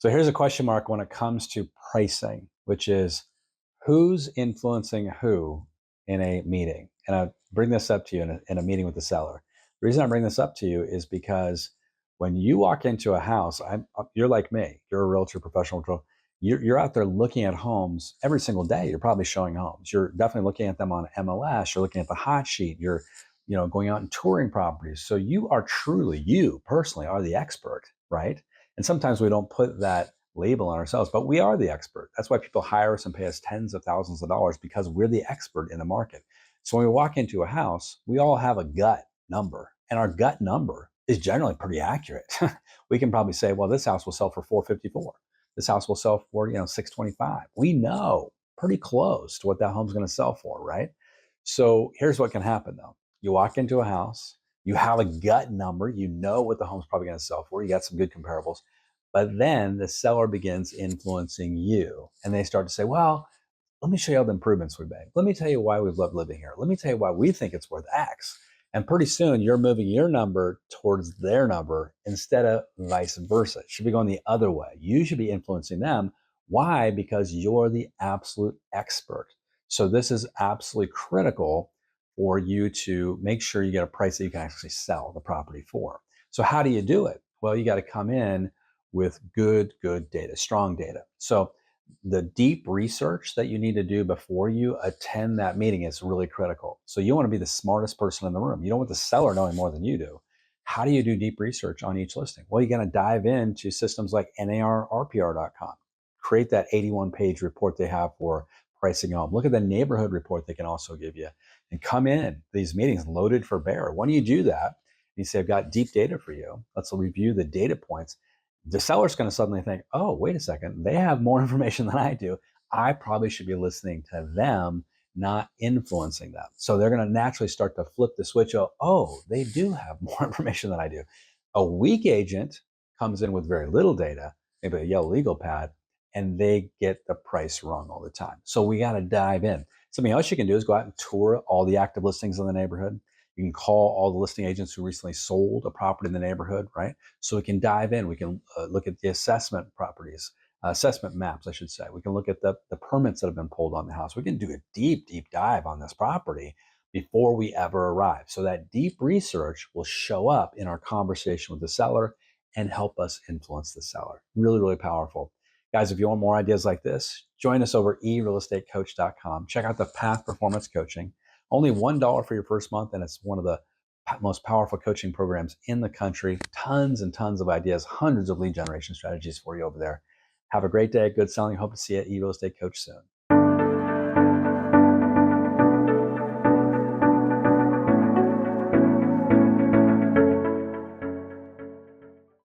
So here's a question mark when it comes to pricing, which is who's influencing who in a meeting? And I bring this up to you in a meeting with the seller. The reason I bring this up to you is because when you walk into a house, you're like me, you're a realtor, professional realtor. You're out there looking at homes every single day. You're probably showing homes. You're definitely looking at them on MLS. You're looking at the hot sheet. You're going out and touring properties. So you personally are the expert, right? And sometimes we don't put that label on ourselves, but we are the expert. That's why people hire us and pay us tens of thousands of dollars, because we're the expert in the market. So when we walk into a house, we all have a gut number, and our gut number is generally pretty accurate. We can probably say, well, this house will sell for 454. This house will sell for 625. We know pretty close to what that home's going to sell for, right? So here's what can happen though. You walk into a house, you have a gut number, you know what the home's probably going to sell for. You got some good comparables. But then the seller begins influencing you, and they start to say, well, let me show you all the improvements we made. Let me tell you why we've loved living here. Let me tell you why we think it's worth X. And pretty soon you're moving your number towards their number instead of vice versa. It should be going the other way. You should be influencing them. Why? Because you're the absolute expert. So this is absolutely critical for you to make sure you get a price that you can actually sell the property for. So how do you do it? Well, you got to come in with good data, strong data. So the deep research that you need to do before you attend that meeting is really critical. So you want to be the smartest person in the room. You don't want the seller knowing more than you do. How do you do deep research on each listing? Well, you're going to dive into systems like NARRPR.com. Create that 81-page report they have for pricing home. Look at the neighborhood report they can also give you. And come in these meetings loaded for bear. When you do that, you say, I've got deep data for you. Let's review the data points. The seller's going to suddenly think, oh, wait a second, they have more information than I do. I probably should be listening to them, not influencing them. So they're going to naturally start to flip the switch. Oh, they do have more information than I do. A weak agent comes in with very little data, maybe a yellow legal pad, and they get the price wrong all the time. So we got to dive in. Something else you can do is go out and tour all the active listings in the neighborhood. You can call all the listing agents who recently sold a property in the neighborhood, right? So we can dive in. We can look at the assessment maps, I should say. We can look at the permits that have been pulled on the house. We can do a deep dive on this property before we ever arrive. So that deep research will show up in our conversation with the seller and help us influence the seller. Really powerful. Guys, if you want more ideas like this, join us over eRealEstateCoach.com. Check out the Path Performance Coaching. Only $1 for your first month, and it's one of the most powerful coaching programs in the country. Tons and tons of ideas, hundreds of lead generation strategies for you over there. Have a great day. Good selling. Hope to see you at eRealEstateCoach soon.